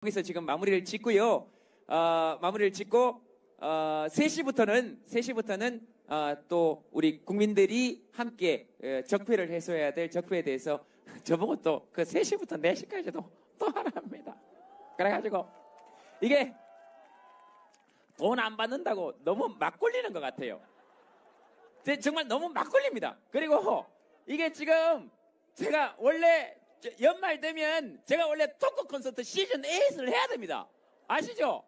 여기서 지금 마무리를 짓고요. 마무리를 짓고 3시부터는 또 우리 국민들이 함께 적폐를 해소해야 될 적폐에 대해서 저보고 또 그 3시부터 4시까지도 또 하나 합니다. 그래가지고 이게 돈 안 받는다고 너무 막 굴리는 것 같아요. 정말 너무 막 굴립니다. 그리고 이게 지금 제가 원래 연말 되면 제가 원래 토크 콘서트 시즌 8을 해야 됩니다. 아시죠?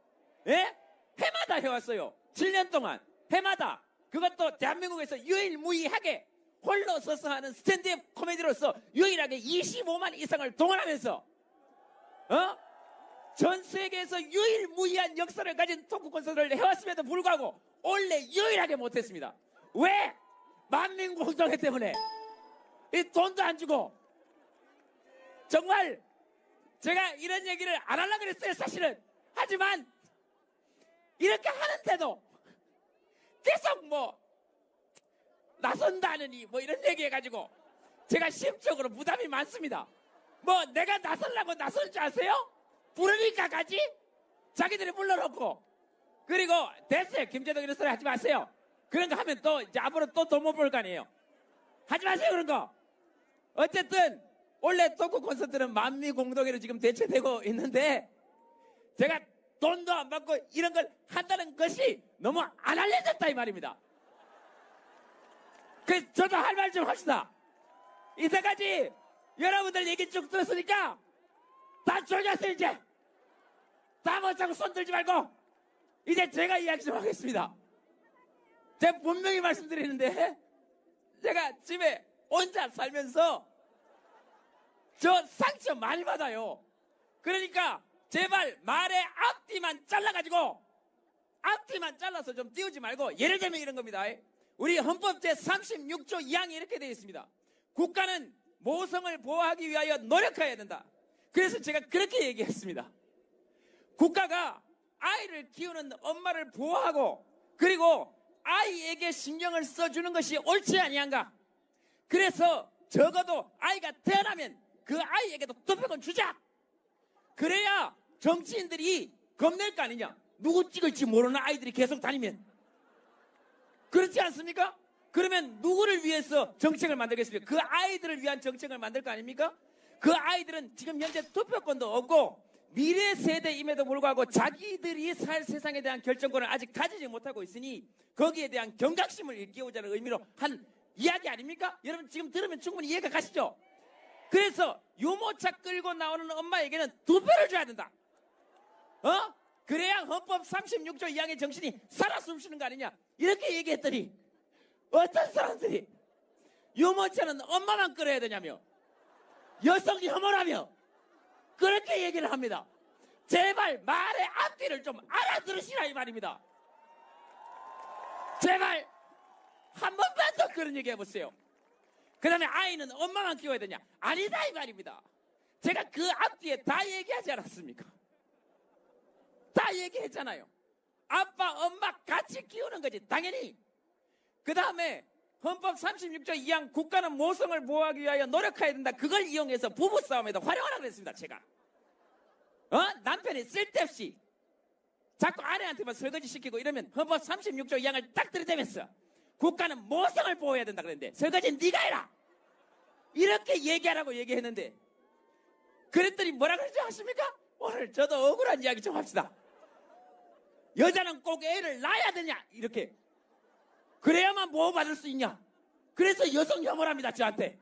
예? 해마다 해왔어요. 7년 동안 해마다. 그것도 대한민국에서 유일무이하게 홀로 서서 하는 스탠드업 코미디로서 유일하게 25만 이상을 동원하면서 전 세계에서 유일무이한 역사를 가진 토크 콘서트를 해왔음에도 불구하고 원래 유일하게 못했습니다. 왜? 만민공동회 때문에 이 돈도 안 주고. 정말 제가 이런 얘기를 안 하려고 그랬어요, 사실은. 하지만 이렇게 하는데도 계속 나선다느니 이런 얘기 해가지고 제가 심적으로 부담이 많습니다. 내가 나서려고 나설 줄 아세요? 부르니까 가지? 자기들이 불러놓고. 그리고 됐어요. 김재동 이런 소리 하지 마세요. 그런 거 하면 또 이제 앞으로 또 돈 못 벌 거 아니에요. 하지 마세요, 그런 거. 어쨌든 원래 토크 콘서트는 만미공동회로 지금 대체되고 있는데 제가 돈도 안 받고 이런 걸 한다는 것이 너무 안 알려졌다 이 말입니다. 그래서 저도 할 말 좀 합시다. 이때까지 여러분들 얘기 쭉 들었으니까 다 조졌어요. 이제 다 못하고 손 들지 말고 이제 제가 이야기 좀 하겠습니다. 제가 분명히 말씀드리는데 제가 집에 혼자 살면서 저 상처 많이 받아요. 그러니까 제발 말의 앞뒤만 잘라가지고 앞뒤만 잘라서 좀 띄우지 말고, 예를 들면 이런 겁니다. 우리 헌법 제36조 2항이 이렇게 되어 있습니다. 국가는 모성을 보호하기 위하여 노력해야 된다. 그래서 제가 그렇게 얘기했습니다. 국가가 아이를 키우는 엄마를 보호하고 그리고 아이에게 신경을 써주는 것이 옳지 아니한가. 그래서 적어도 아이가 태어나면 그 아이에게도 투표권 주자. 그래야 정치인들이 겁낼 거 아니냐. 누구 찍을지 모르는 아이들이 계속 다니면. 그렇지 않습니까? 그러면 누구를 위해서 정책을 만들겠습니까? 그 아이들을 위한 정책을 만들 거 아닙니까? 그 아이들은 지금 현재 투표권도 없고 미래 세대임에도 불구하고 자기들이 살 세상에 대한 결정권을 아직 가지지 못하고 있으니 거기에 대한 경각심을 일깨우자는 의미로 한 이야기 아닙니까? 여러분 지금 들으면 충분히 이해가 가시죠? 그래서 유모차 끌고 나오는 엄마에게는 2표를 줘야 된다. 그래야 헌법 36조 2항의 정신이 살아 숨쉬는 거 아니냐. 이렇게 얘기했더니 어떤 사람들이 유모차는 엄마만 끌어야 되냐며, 여성 혐오라며 그렇게 얘기를 합니다. 제발 말의 앞뒤를 좀 알아들으시라 이 말입니다. 제발 한 번만 더 그런 얘기 해보세요. 그 다음에 아이는 엄마만 키워야 되냐. 아니다 이 말입니다. 제가 그 앞뒤에 다 얘기하지 않았습니까? 다 얘기했잖아요. 아빠 엄마 같이 키우는 거지 당연히. 그 다음에 헌법 36조 2항 국가는 모성을 보호하기 위하여 노력해야 된다. 그걸 이용해서 부부싸움에도 활용하라고 그랬습니다. 제가 남편이 쓸데없이 자꾸 아내한테만 설거지 시키고 이러면 헌법 36조 2항을 딱 들이대면서 국가는 모성을 보호해야 된다 그랬는데 설거지는 네가 해라 이렇게 얘기하라고 얘기했는데, 그랬더니 뭐라 그러지 않습니까? 오늘 저도 억울한 이야기 좀 합시다. 여자는 꼭 애를 낳아야 되냐 이렇게. 그래야만 보호받을 수 있냐. 그래서 여성 혐오랍니다 저한테.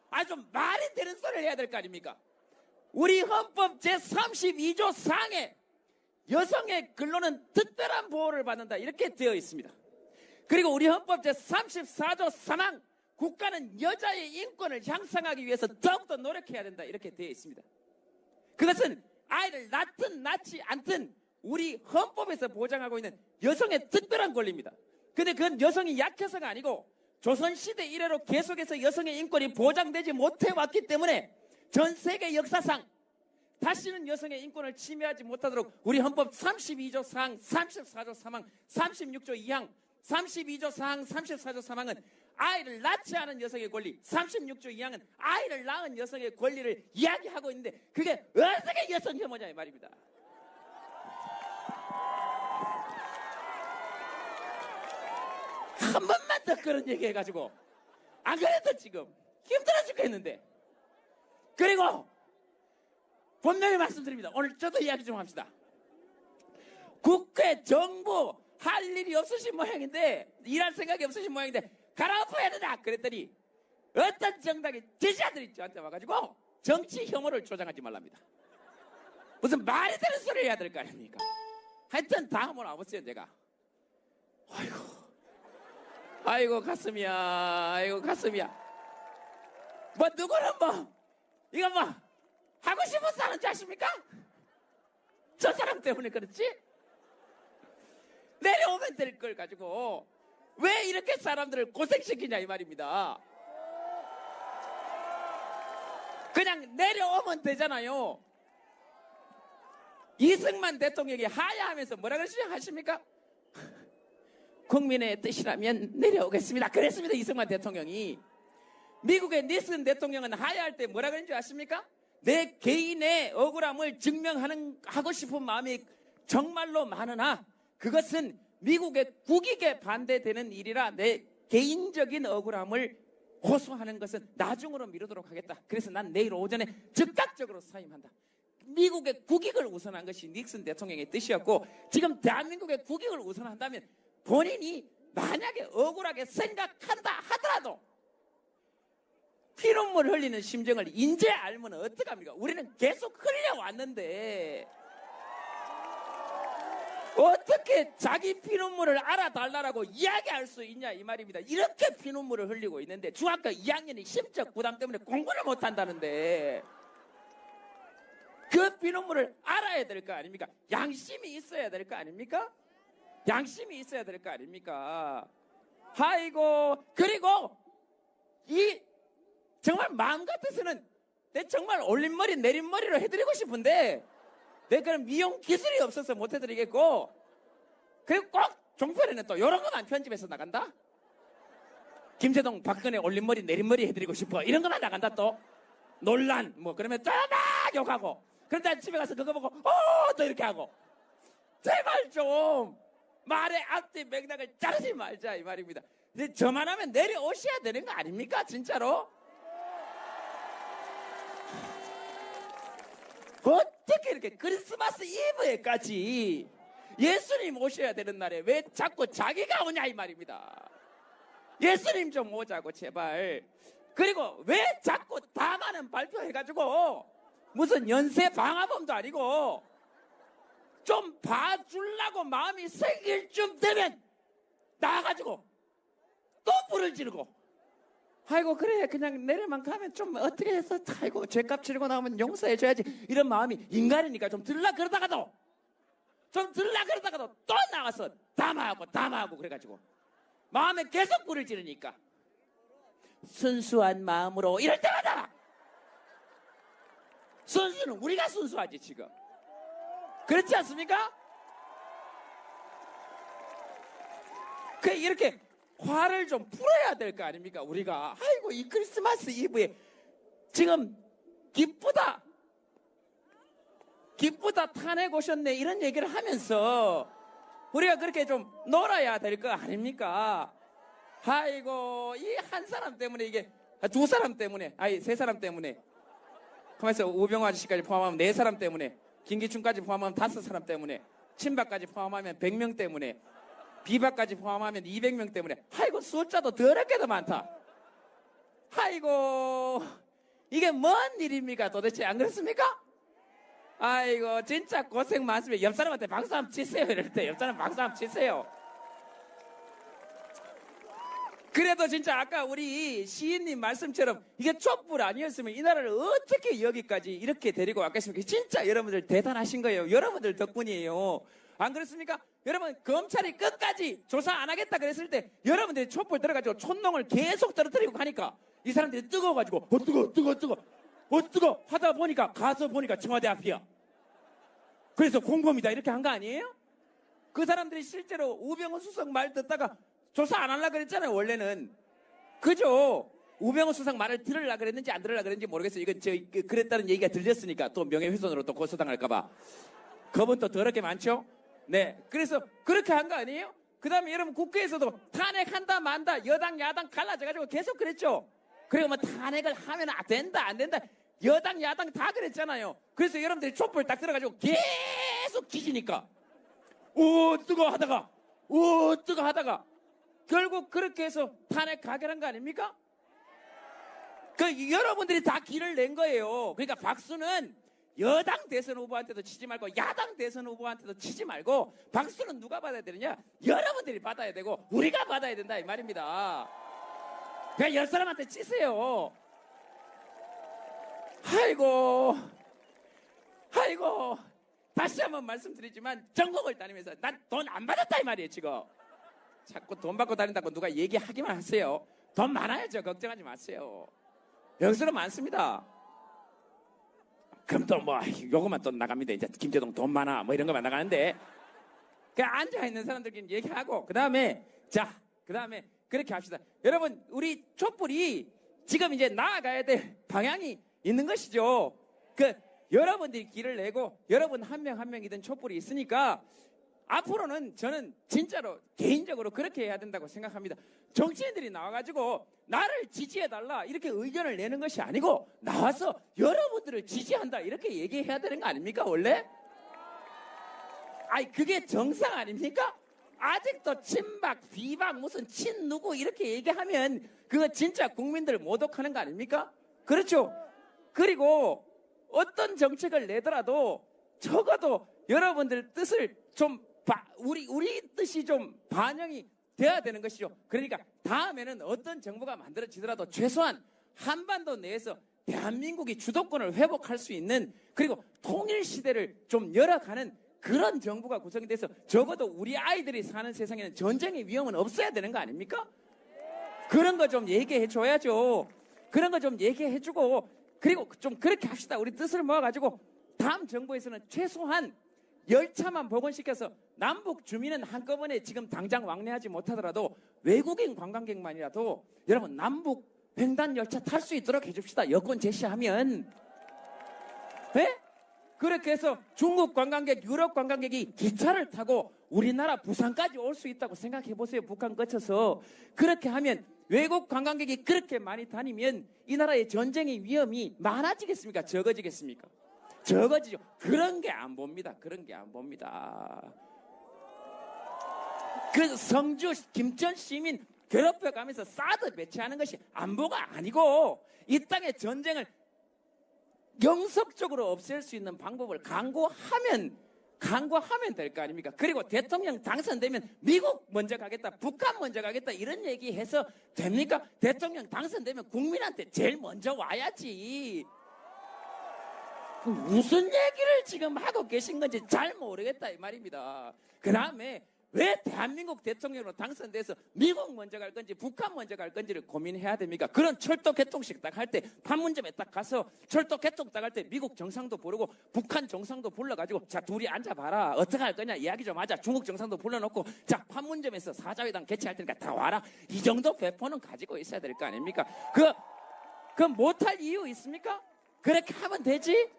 아주 말이 되는 소리를 해야 될 거 아닙니까? 우리 헌법 제32조 4항에 여성의 근로는 특별한 보호를 받는다 이렇게 되어 있습니다. 그리고 우리 헌법 제34조 3항 국가는 여자의 인권을 향상하기 위해서 더욱더 노력해야 된다 이렇게 되어 있습니다. 그것은 아이를 낳든 낳지 않든 우리 헌법에서 보장하고 있는 여성의 특별한 권리입니다. 근데 그건 여성이 약해서가 아니고 조선시대 이래로 계속해서 여성의 인권이 보장되지 못해왔기 때문에 전 세계 역사상 다시는 여성의 인권을 침해하지 못하도록 우리 헌법 32조 4항, 34조 3항, 36조 2항, 32조 4항, 34조 3항은 아이를 낳지 않은 여성의 권리, 36조 2항은 아이를 낳은 여성의 권리를 이야기하고 있는데 그게 어떻게 여성 혐오냐 이 말입니다. 한 번만 더 그런 얘기 해가지고 안 그래도 지금 힘들어 죽겠는데. 그리고 분명히 말씀드립니다. 오늘 저도 이야기 좀 합시다. 국회, 정부 할 일이 없으신 모양인데, 일할 생각이 없으신 모양인데 갈아엎어야 되나 그랬더니 어떤 정당의 지지자들이 저한테 와가지고 정치 혐오를 조장하지 말랍니다. 무슨 말이 되는 소리 해야 될 거 아닙니까? 하여튼 다 한번 와보세요. 내가 아이고 가슴이야, 아이고 가슴이야. 뭐 누구는 뭐 이거 뭐 하고 싶어서 하는 줄 아십니까? 저 사람 때문에 그렇지? 내려오면 될 걸 가지고 왜 이렇게 사람들을 고생시키냐 이 말입니다. 그냥 내려오면 되잖아요. 이승만 대통령이 하야하면서 뭐라 하십니까? 국민의 뜻이라면 내려오겠습니다. 그랬습니다. 이승만 대통령이. 미국의 닉슨 대통령은 하야할 때 뭐라 그랬는지 아십니까? 내 개인의 억울함을 증명하고 싶은 마음이 정말로 많으나 그것은 미국의 국익에 반대되는 일이라 내 개인적인 억울함을 호소하는 것은 나중으로 미루도록 하겠다. 그래서 난 내일 오전에 즉각적으로 사임한다. 미국의 국익을 우선한 것이 닉슨 대통령의 뜻이었고, 지금 대한민국의 국익을 우선한다면 본인이 만약에 억울하게 생각한다 하더라도 피눈물 흘리는 심정을 인제 알면 어떡합니까? 우리는 계속 흘려왔는데 어떻게 자기 피눈물을 알아달라고 이야기할 수 있냐 이 말입니다. 이렇게 피눈물을 흘리고 있는데 중학교 2학년이 심적 부담 때문에 공부를 못한다는데 그 피눈물을 알아야 될 거 아닙니까? 양심이 있어야 될 거 아닙니까? 양심이 있어야 될 거 아닙니까? 아이고, 그리고 이 정말 마음 같아서는 내 정말 올림머리 내림머리로 해드리고 싶은데 내 그런 미용 기술이 없어서 못 해드리겠고, 그리고 꼭 종편에는 또 이런 것만 편집해서 나간다. 김세동 박근혜 올림머리 내림머리 해드리고 싶어 이런 것만 나간다. 또 논란 뭐 그러면 막 욕하고, 그런데 집에 가서 그거 보고 또 이렇게 하고. 제발 좀 말의 앞뒤 맥락을 자르지 말자 이 말입니다. 근데 저만 하면 내려오셔야 되는 거 아닙니까? 진짜로? 어떻게 이렇게 크리스마스 이브에까지 예수님 오셔야 되는 날에 왜 자꾸 자기가 오냐 이 말입니다. 예수님 좀 오자고 제발. 그리고 왜 자꾸 다만은 발표해가지고 무슨 연쇄 방화범도 아니고 좀 봐주려고 마음이 생길 쯤 되면 나와가지고 또 불을 지르고, 아이고 그래 그냥 내려만 가면 좀 어떻게 해서 아이고 죄값 치르고 나오면 용서해줘야지 이런 마음이 인간이니까 좀 들라 그러다가도 또 나와서 담아하고 그래가지고 마음에 계속 불을 지르니까 순수한 마음으로 이럴 때마다 순수는 우리가 순수하지 지금. 그렇지 않습니까? 이렇게 화를 좀 풀어야 될 거 아닙니까? 우리가 아이고 이 크리스마스 이브에 지금 기쁘다 탄핵 오셨네 이런 얘기를 하면서 우리가 그렇게 좀 놀아야 될 거 아닙니까? 아이고 이 한 사람 때문에 이게 두 사람 때문에 세 사람 때문에 가만있어. 우병우 아저씨까지 포함하면 4사람 때문에, 김기춘까지 포함하면 5사람 때문에, 친박까지 포함하면 100명 때문에, 비박까지 포함하면 200명 때문에. 아이고 숫자도 더럽게도 많다. 아이고 이게 뭔 일입니까 도대체? 안 그렇습니까? 아이고 진짜 고생 많습니다. 옆 사람한테 박수 한번 치세요. 이럴 때 옆 사람 박수 한번 치세요. 그래도 진짜 아까 우리 시인님 말씀처럼 이게 촛불 아니었으면 이 나라를 어떻게 여기까지 이렇게 데리고 왔겠습니까? 진짜 여러분들 대단하신 거예요. 여러분들 덕분이에요. 안 그렇습니까? 여러분 검찰이 끝까지 조사 안 하겠다 그랬을 때 여러분들이 촛불 들어가지고 촛농을 계속 떨어뜨리고 가니까 이 사람들이 뜨거워가지고 뜨거 하다 보니까 가서 보니까 청와대 앞이야. 그래서 공범이다 이렇게 한 거 아니에요? 그 사람들이 실제로 우병우 수석 말 듣다가 조사 안 하려고 그랬잖아요 원래는. 그죠? 우병우 수석 말을 들으려 그랬는지 안 들으려 그랬는지 모르겠어요. 이건 그랬다는 얘기가 들렸으니까 또 명예훼손으로 또 고소당할까봐. 겁은 또 더럽게 많죠? 네. 그래서 그렇게 한 거 아니에요? 그 다음에 여러분 국회에서도 탄핵한다 만다 여당 야당 갈라져가지고 계속 그랬죠? 그리고 뭐 탄핵을 하면 된다 안 된다 여당 야당 다 그랬잖아요. 그래서 여러분들이 촛불 딱 들어가지고 계속 기지니까 뜨거 하다가 뜨거 하다가 결국 그렇게 해서 탄핵 가결한 거 아닙니까? 여러분들이 다 길을 낸 거예요. 그러니까 박수는 여당 대선 후보한테도 치지 말고 야당 대선 후보한테도 치지 말고 박수는 누가 받아야 되느냐? 여러분들이 받아야 되고 우리가 받아야 된다 이 말입니다. 그냥 열 사람한테 치세요. 아이고 다시 한번 말씀드리지만 전국을 다니면서 난 돈 안 받았다 이 말이에요. 지금 자꾸 돈 받고 다닌다고 누가 얘기하기만 하세요. 돈 많아야죠. 걱정하지 마세요. 여기서는 많습니다. 그럼 또 뭐 요거만 또 나갑니다. 이제 김재동 돈 많아 뭐 이런 거만 나가는데 그냥 앉아있는 사람들끼리 얘기하고 그 다음에 그렇게 합시다. 여러분 우리 촛불이 지금 이제 나아가야 될 방향이 있는 것이죠. 여러분들이 길을 내고 여러분 한 명 한 명이든 촛불이 있으니까 앞으로는 저는 진짜로 개인적으로 그렇게 해야 된다고 생각합니다. 정치인들이 나와가지고 나를 지지해달라 이렇게 의견을 내는 것이 아니고 나와서 여러분들을 지지한다 이렇게 얘기해야 되는 거 아닙니까 원래? 아니 그게 정상 아닙니까? 아직도 친박 비박 무슨 친 누구 이렇게 얘기하면 그거 진짜 국민들 모독하는 거 아닙니까? 그렇죠? 그리고 어떤 정책을 내더라도 적어도 여러분들 뜻을 좀 우리 뜻이 좀 반영이 돼야 되는 것이죠. 그러니까 다음에는 어떤 정부가 만들어지더라도 최소한 한반도 내에서 대한민국이 주도권을 회복할 수 있는 그리고 통일 시대를 좀 열어가는 그런 정부가 구성이 돼서 적어도 우리 아이들이 사는 세상에는 전쟁의 위험은 없어야 되는 거 아닙니까? 그런 거 좀 얘기해 줘야죠. 그런 거 좀 얘기해 주고 그리고 좀 그렇게 합시다. 우리 뜻을 모아가지고 다음 정부에서는 최소한 열차만 복원시켜서 남북 주민은 한꺼번에 지금 당장 왕래하지 못하더라도 외국인 관광객만이라도 여러분 남북 횡단 열차 탈 수 있도록 해줍시다. 여권 제시하면. 네? 그렇게 해서 중국 관광객, 유럽 관광객이 기차를 타고 우리나라 부산까지 올 수 있다고 생각해 보세요. 북한 거쳐서. 그렇게 하면 외국 관광객이 그렇게 많이 다니면 이 나라의 전쟁의 위험이 많아지겠습니까? 적어지겠습니까? 적어지죠. 그런 게 안 봅니다. 그런 게 안 봅니다. 그 성주 김천 시민 괴롭혀가면서 사드 배치하는 것이 안보가 아니고 이 땅의 전쟁을 영속적으로 없앨 수 있는 방법을 강구하면 될 거 아닙니까? 그리고 대통령 당선되면 미국 먼저 가겠다, 북한 먼저 가겠다 이런 얘기해서 됩니까? 대통령 당선되면 국민한테 제일 먼저 와야지. 무슨 얘기를 지금 하고 계신 건지 잘 모르겠다 이 말입니다. 그 다음에 왜 대한민국 대통령으로 당선돼서 미국 먼저 갈 건지 북한 먼저 갈 건지를 고민해야 됩니까? 그런 철도 개통식 딱 할 때 판문점에 딱 가서 철도 개통 딱 할 때 미국 정상도 부르고 북한 정상도 불러가지고 자 둘이 앉아봐라 어떻게 할 거냐 이야기 좀 하자. 중국 정상도 불러놓고 자 판문점에서 사자회담 개최할 테니까 다 와라. 이 정도 배포는 가지고 있어야 될 거 아닙니까? 그 못할 이유 있습니까? 그렇게 하면 되지.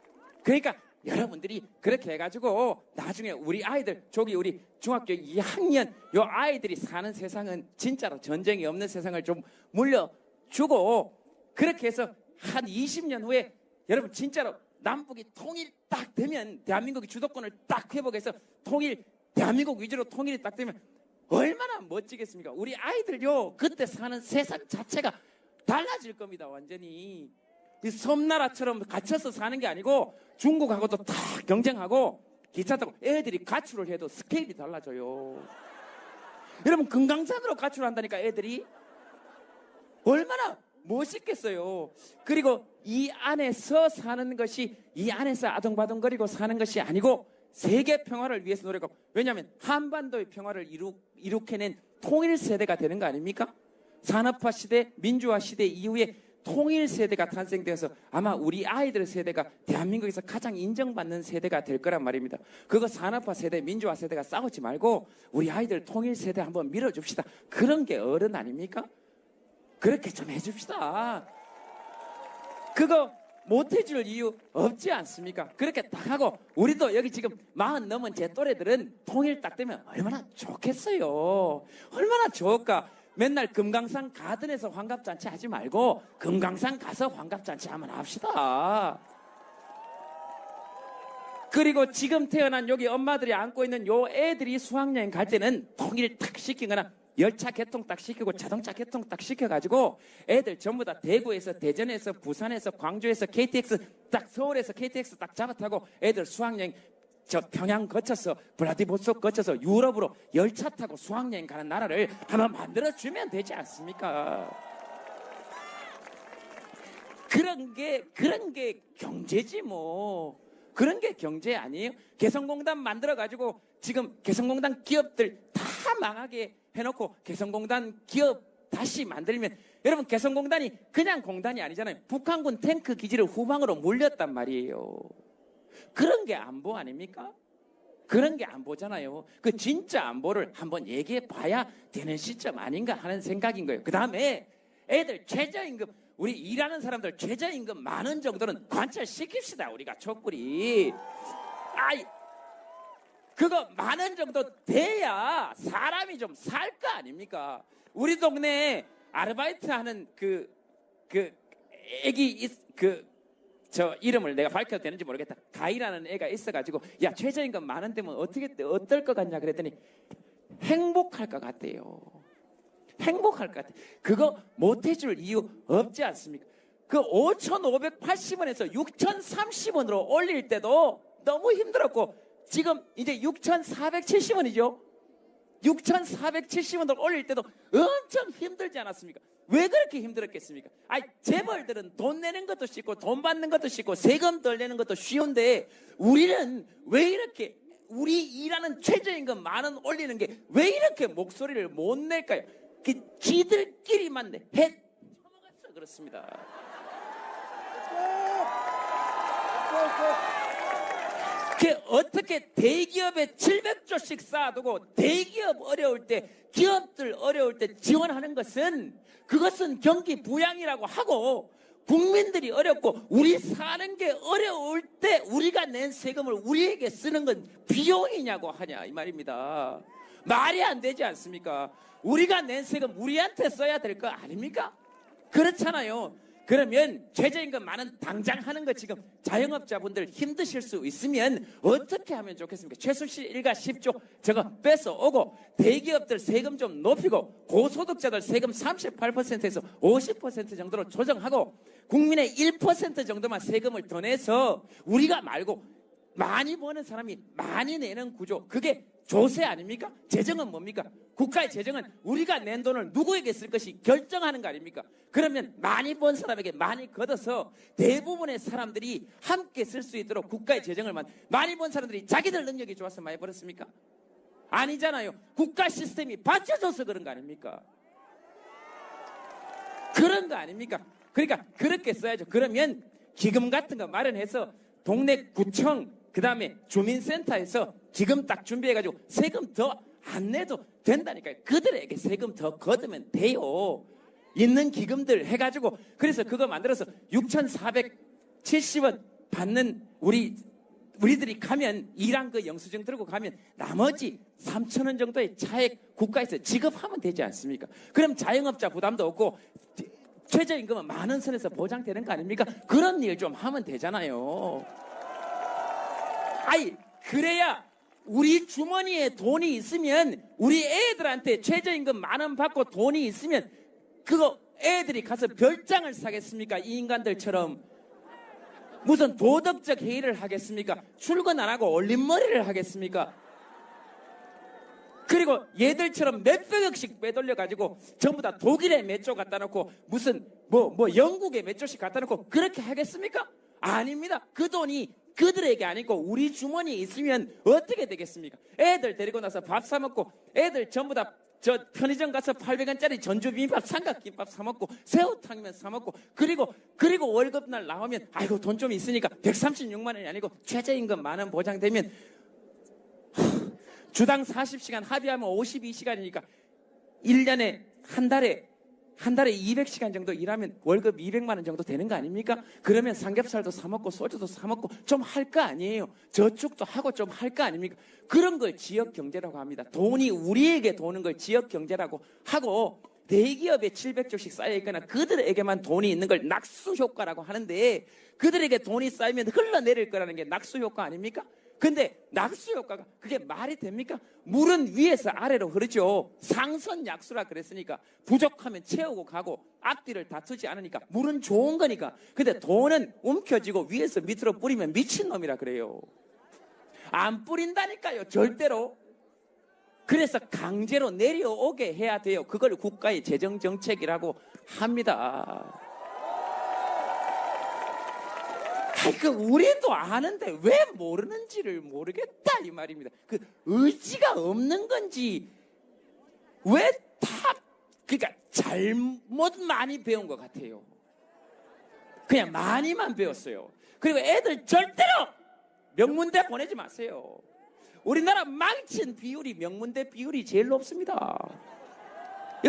그러니까 여러분들이 그렇게 해가지고 나중에 우리 아이들 저기 우리 중학교 2학년 요 아이들이 사는 세상은 진짜로 전쟁이 없는 세상을 좀 물려주고 그렇게 해서 한 20년 후에 여러분 진짜로 남북이 통일 딱 되면 대한민국이 주도권을 딱 회복해서 통일 대한민국 위주로 통일이 딱 되면 얼마나 멋지겠습니까? 우리 아이들요 그때 사는 세상 자체가 달라질 겁니다. 완전히 이 섬나라처럼 갇혀서 사는 게 아니고 중국하고도 다 경쟁하고 기차 타고 애들이 가출을 해도 스케일이 달라져요. 여러분 금강산으로 가출한다니까 애들이 얼마나 멋있겠어요. 그리고 이 안에서 사는 것이 이 안에서 아동바동거리고 사는 것이 아니고 세계 평화를 위해서 노력하고 왜냐하면 한반도의 평화를 이룩해낸 통일 세대가 되는 거 아닙니까? 산업화 시대, 민주화 시대 이후에 통일 세대가 탄생되어서 아마 우리 아이들 세대가 대한민국에서 가장 인정받는 세대가 될 거란 말입니다. 그거 산업화 세대, 민주화 세대가 싸우지 말고 우리 아이들 통일 세대 한번 밀어줍시다. 그런 게 어른 아닙니까? 그렇게 좀 해줍시다. 그거 못해줄 이유 없지 않습니까? 그렇게 딱 하고 우리도 여기 지금 40 넘은 제 또래들은 통일 딱 되면 얼마나 좋겠어요. 얼마나 좋을까. 맨날 금강산 가든에서 환갑잔치 하지 말고 금강산 가서 환갑잔치 한번 합시다. 그리고 지금 태어난 여기 엄마들이 안고 있는 요 애들이 수학여행 갈 때는 통일 탁 시키거나 열차 개통 딱 시키고 자동차 개통 딱 시켜가지고 애들 전부 다 대구에서 대전에서 부산에서 광주에서 KTX 딱 서울에서 KTX 딱 잡아타고 애들 수학여행 저 평양 거쳐서 블라디보스토크 거쳐서 유럽으로 열차 타고 수학여행 가는 나라를 한번 만들어주면 되지 않습니까? 그런 게 경제지 뭐. 그런 게 경제 아니에요? 개성공단 만들어가지고 지금 개성공단 기업들 다 망하게 해놓고 개성공단 기업 다시 만들면 여러분 개성공단이 그냥 공단이 아니잖아요. 북한군 탱크 기지를 후방으로 물렸단 말이에요. 그런 게 안보 아닙니까? 그런 게 안보잖아요. 그 진짜 안보를 한번 얘기해 봐야 되는 시점 아닌가 하는 생각인 거예요. 그 다음에 애들 최저임금 우리 일하는 사람들 최저임금 10,000원 정도는 관철시킵시다. 우리가 촛불이 그거 10,000원 정도 돼야 사람이 좀 살 거 아닙니까? 우리 동네에 아르바이트 하는 애기 저 이름을 내가 밝혀도 되는지 모르겠다. 가희라는 애가 있어가지고 야 최저임금 10,000원 되면 어떨 것 같냐 그랬더니 행복할 것 같대요. 행복할 것 같아요. 그거 못해줄 이유 없지 않습니까? 그 5,580원에서 6,030원으로 올릴 때도 너무 힘들었고 지금 이제 6,470원이죠. 6,470원으로 올릴 때도 엄청 힘들지 않았습니까? 왜 그렇게 힘들었겠습니까? 재벌들은 돈 내는 것도 쉽고 돈 받는 것도 쉽고 세금 덜 내는 것도 쉬운데 우리는 왜 이렇게 우리 일하는 최저임금 10,000원 올리는 게 왜 이렇게 목소리를 못 낼까요? 지들끼리만 처먹었어 그렇습니다. 어떻게 대기업에 700조씩 쌓아두고 대기업 어려울 때 기업들 어려울 때 지원하는 그것은 경기 부양이라고 하고 국민들이 어렵고 우리 사는 게 어려울 때 우리가 낸 세금을 우리에게 쓰는 건 비용이냐고 하냐 이 말입니다. 말이 안 되지 않습니까? 우리가 낸 세금 우리한테 써야 될 거 아닙니까? 그렇잖아요. 그러면 최저임금 10,000원 당장 하는 거 지금 자영업자분들 힘드실 수 있으면 어떻게 하면 좋겠습니까? 최순실 일가 10조 저거 뺏어오고 대기업들 세금 좀 높이고 고소득자들 세금 38%에서 50% 정도로 조정하고 국민의 1% 정도만 세금을 더 내서 우리가 말고 많이 버는 사람이 많이 내는 구조 그게 조세 아닙니까? 재정은 뭡니까? 국가의 재정은 우리가 낸 돈을 누구에게 쓸 것이 결정하는 거 아닙니까? 그러면 많이 번 사람에게 많이 걷어서 대부분의 사람들이 함께 쓸 수 있도록 국가의 재정을 많이 번 사람들이 자기들 능력이 좋아서 많이 벌었습니까? 아니잖아요. 국가 시스템이 받쳐줘서 그런 거 아닙니까? 그런 거 아닙니까? 그러니까 그렇게 써야죠. 그러면 기금 같은 거 마련해서 동네 구청 그 다음에 주민센터에서 기금 딱 준비해가지고 세금 더 안 내도 된다니까요. 그들에게 세금 더 걷으면 돼요. 있는 기금들 해가지고 그래서 그거 만들어서 6,470원 받는 우리들이 가면 일한 그 영수증 들고 가면 나머지 3,000원 정도의 차액 국가에서 지급하면 되지 않습니까? 그럼 자영업자 부담도 없고 최저임금은 10,000원 선에서 보장되는 거 아닙니까? 그런 일 좀 하면 되잖아요. 그래야 우리 주머니에 돈이 있으면 우리 애들한테 최저임금 10,000원 받고 돈이 있으면 그거 애들이 가서 별장을 사겠습니까? 이 인간들처럼 무슨 도덕적 회의를 하겠습니까? 출근 안 하고 올림머리를 하겠습니까? 그리고 얘들처럼 몇백억씩 빼돌려가지고 전부 다 독일에 몇 조 갖다 놓고 무슨 영국에 몇 조씩 갖다 놓고 그렇게 하겠습니까? 아닙니다. 그 돈이 그들에게 아니고 우리 주머니에 있으면 어떻게 되겠습니까? 애들 데리고 나서 밥 사 먹고 애들 전부 다 저 편의점 가서 800원짜리 전주 비빔밥 삼각김밥 사 먹고 새우탕면 사 먹고 그리고 월급날 나오면 아이고 돈 좀 있으니까 136만 원이 아니고 최저임금 10,000원 보장되면 주당 40시간 합의하면 52시간이니까 1년에 한 달에 한 달에 200시간 정도 일하면 월급 200만 원 정도 되는 거 아닙니까? 그러면 삼겹살도 사 먹고 소주도 사 먹고 좀 할 거 아니에요. 저축도 하고 좀 할 거 아닙니까? 그런 걸 지역 경제라고 합니다. 돈이 우리에게 도는 걸 지역 경제라고 하고, 대기업에 700조씩 쌓여 있거나 그들에게만 돈이 있는 걸 낙수 효과라고 하는데, 그들에게 돈이 쌓이면 흘러내릴 거라는 게 낙수 효과 아닙니까? 근데 낙수 효과가 그게 말이 됩니까? 물은 위에서 아래로 흐르죠. 상선 약수라 그랬으니까 부족하면 채우고 가고 앞뒤를 다투지 않으니까 물은 좋은 거니까. 근데 돈은 움켜쥐고 위에서 밑으로 뿌리면 미친놈이라 그래요. 안 뿌린다니까요, 절대로. 그래서 강제로 내려오게 해야 돼요. 그걸 국가의 재정정책이라고 합니다. 그 우리도 아는데 왜 모르는지를 모르겠다 이 말입니다. 그 의지가 없는 건지 왜 다 그러니까 잘못 많이 배운 것 같아요. 그냥 많이만 배웠어요. 그리고 애들 절대로 명문대 보내지 마세요. 우리나라 망친 비율이 명문대 비율이 제일 높습니다.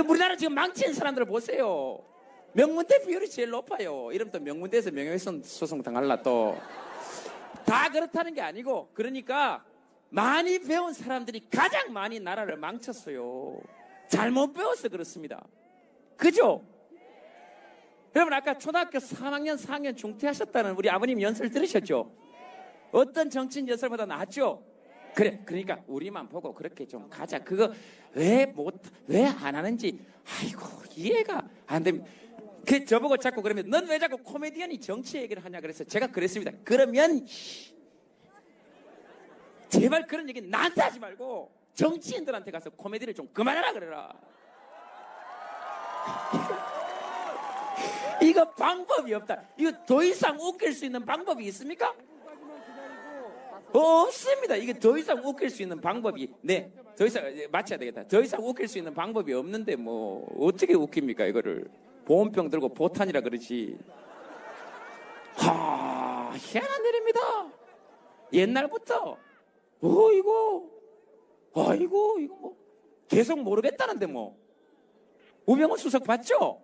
우리나라 지금 망친 사람들을 보세요. 명문대 비율이 제일 높아요. 이러면 또 명문대에서 명예훼손 소송 당할라 또. 다 그렇다는 게 아니고, 그러니까 많이 배운 사람들이 가장 많이 나라를 망쳤어요. 잘못 배워서 그렇습니다. 그죠? 여러분 아까 초등학교 3학년 4학년 중퇴하셨다는 우리 아버님 연설 들으셨죠? 어떤 정치인 연설보다 낫죠? 그래, 그러니까 우리만 보고 그렇게 좀 가자. 그거 왜 안 하는지 아이고 이해가 안 됩니다. 그 저보고 자꾸 그러면 넌 왜 자꾸 코미디언이 정치 얘기를 하냐 그래서 제가 그랬습니다. 그러면 제발 그런 얘기 나한테 하지 말고 정치인들한테 가서 코미디를 좀 그만하라 그래라. 이거 방법이 없다. 이거 더 이상 웃길 수 있는 방법이 있습니까? 없습니다. 이게 더 이상 웃길 수 있는 방법이, 네, 더 이상 맞춰야 되겠다. 더 이상 웃길 수 있는 방법이 없는데 뭐 어떻게 웃깁니까 이거를. 보온병 들고 보탄이라 그러지. 희한한 일입니다. 옛날부터 이거 뭐 계속 모르겠다는데 뭐 우병우 수석 봤죠?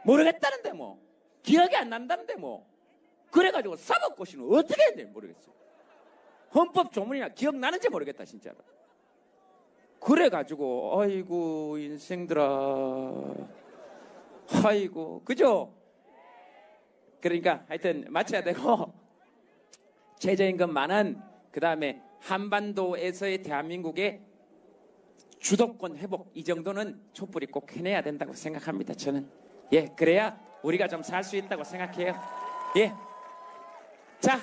모르겠다는데 뭐 기억이 안 난다는데 뭐 그래가지고 사법고시는 어떻게 했는지 모르겠어요. 헌법 조문이나 기억나는지 모르겠다 진짜로. 그래가지고 아이고 인생들아, 아이고 그죠? 그러니까 하여튼 맞춰야 되고, 최저임금 그 다음에 한반도에서의 대한민국의 주도권 회복, 이 정도는 촛불이 꼭 해내야 된다고 생각합니다. 저는 그래야 우리가 좀 살 수 있다고 생각해요. 자,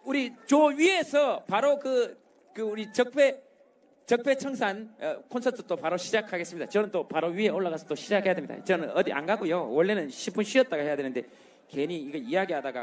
우리 저 위에서 바로 그 우리 적폐청산 콘서트 또 바로 시작하겠습니다. 저는 또 바로 위에 올라가서 또 시작해야 됩니다. 저는 어디 안 가고요. 원래는 10분 쉬었다가 해야 되는데 괜히 이거 이야기하다가